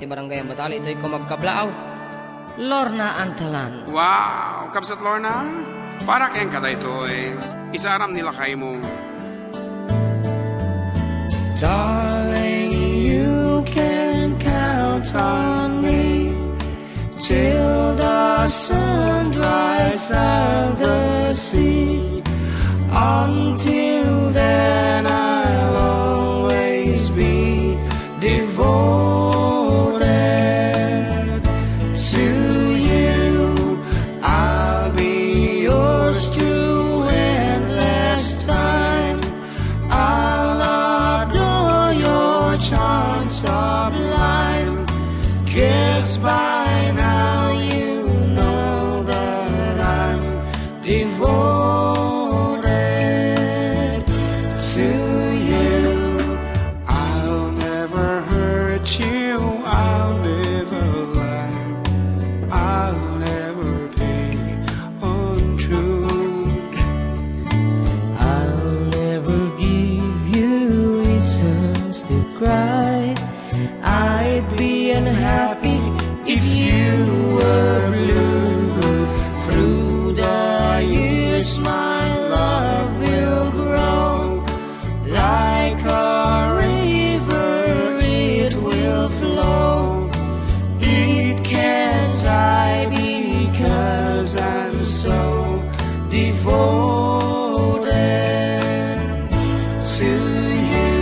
iti barangay ang batali. Ito'y ko magkablaaw. Lorna Antalan. Wow! Kapsat Lorna, para kayang kada ito isaram nila kayo mo. Darling, you can count on me till the sun dries out the sea. Until then, I'll always be devoted to you. I'll be yours through endless time. I'll adore your charms sublime. 'Cause by now you know that I'm devoted. I'd be unhappy if you were blue. Through the years my love will grow. Like a river it will flow. It can't die because I'm so devoted to you.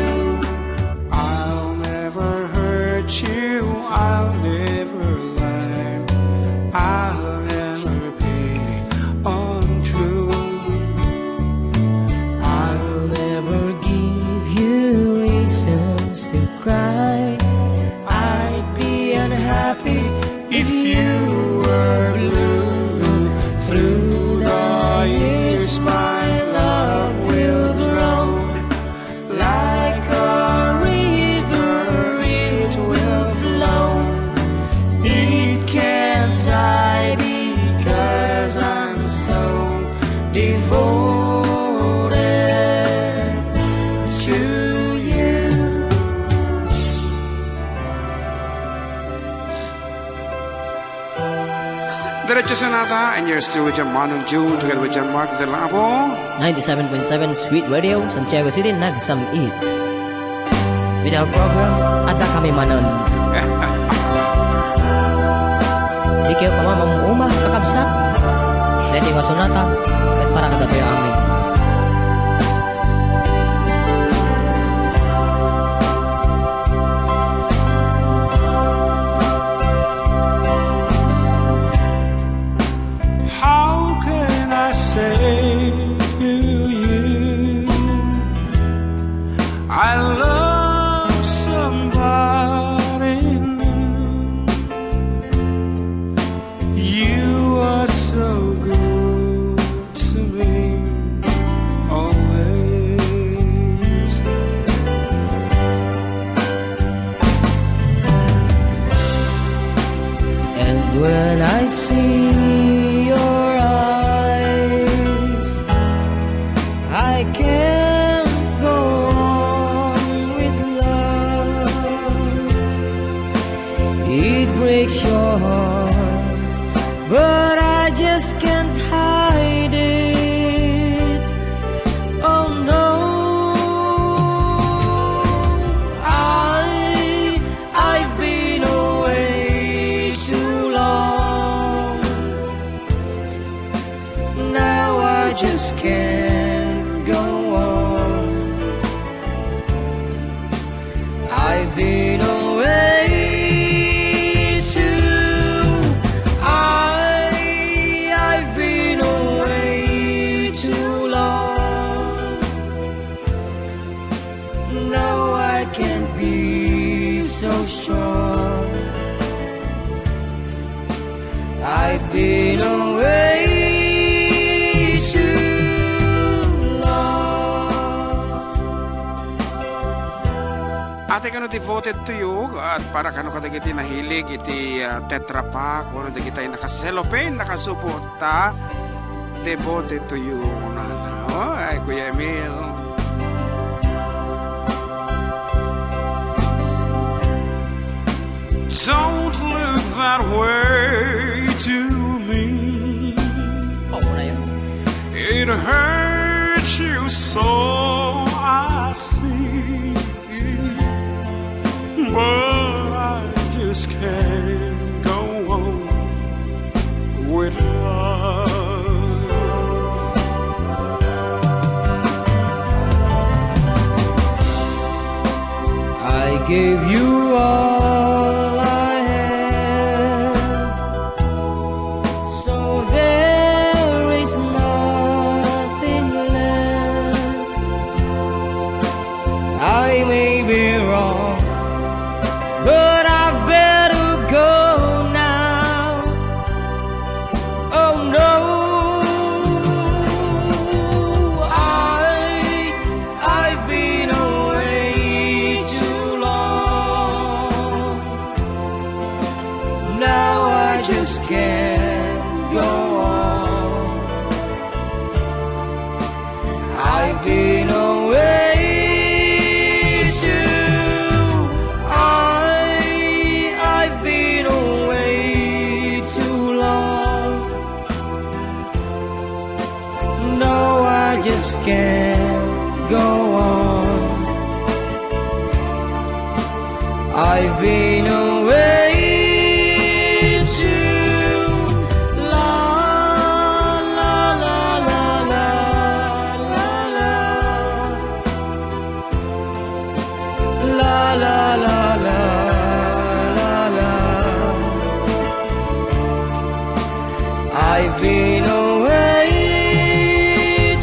I'll never lie. I'll never be untrue. I'll never give you reasons to cry. I'd be unhappy if you were blue. Through the years my love will grow. Like a river it will flow. It can't die because I'm so devoted to you. Diretso Sonata, and you're still with your Manong June together with John Mark de Lapo. 97.7 Sweet Radio, Santiago City, Nagsamit. With our program, Ada Kami Manon. Di kayo kamamang umah kakabsat. Dahil yung sonata, kahit para kada kayo amin. How can I say to you I love somebody new? You are so good to me always. And when I see your eyes, I can't go on with love. It breaks your heart, but I just can't hide it. Oh no, I've been away too long. Now I just can't go on. I've been away I've been away too long. No, I can't be so strong. I've been away too long. Ate kano devoted to you at para kano kadagiti nahilig iti Tetra Pak o kadagiti nakaselopin nakasuporta devoted to you nana. Oh, ay Kuya Emil. Don't look that way to me. Oh, na yun. It hurts you so, I see. But I just can't go on with love. I gave you all I had, so there is nothing left. I may be wrong, but I better go now. Oh no, I've been away too long. Now I just can't go on. I've been away too. I've been away too long. No, I just can't go on. I've been away too long. La la la la la la la la la la la la. I've been away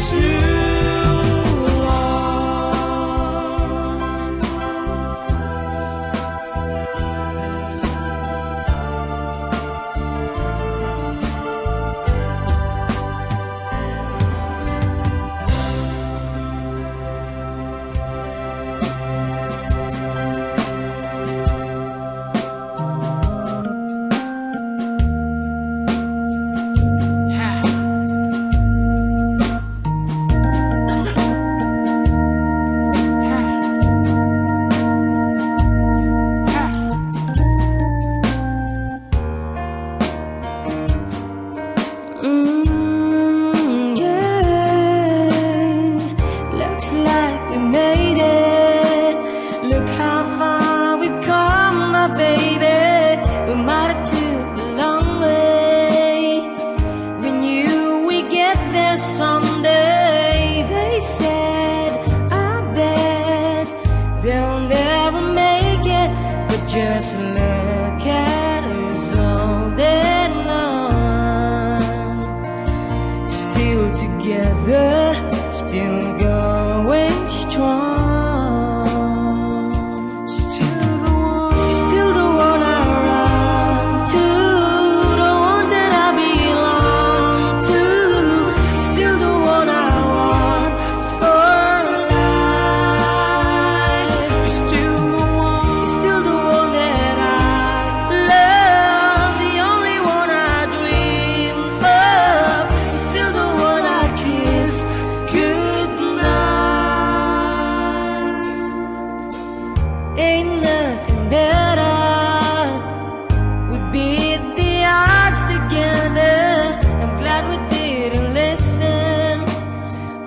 too long. Yeah. Looks like we made it. Look how far we've come, my baby. We might have took a long way. We knew we'd get there someday. They said, I bet they'll never make it. But just look at us all and none. Still together, still going strong. Still the one I run to, the one that I belong to. Still the one I want for life. Still the one that I love, the only one I dream of. Still the one I kiss goodnight. Ain't nothing better. We beat the odds together. I'm glad we didn't listen.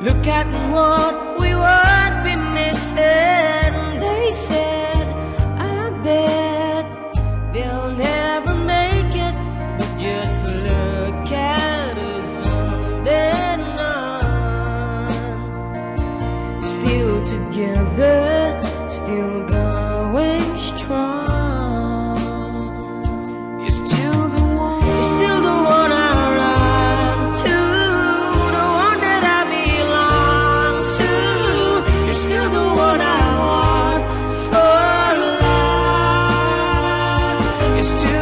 Look at what we would be missing. They said, I bet they'll never make it. But just look at us on their none. Still together, still going strong. You're still the one. You're still the one I run to, the one that I belong to. You're still the one I want for life. You're still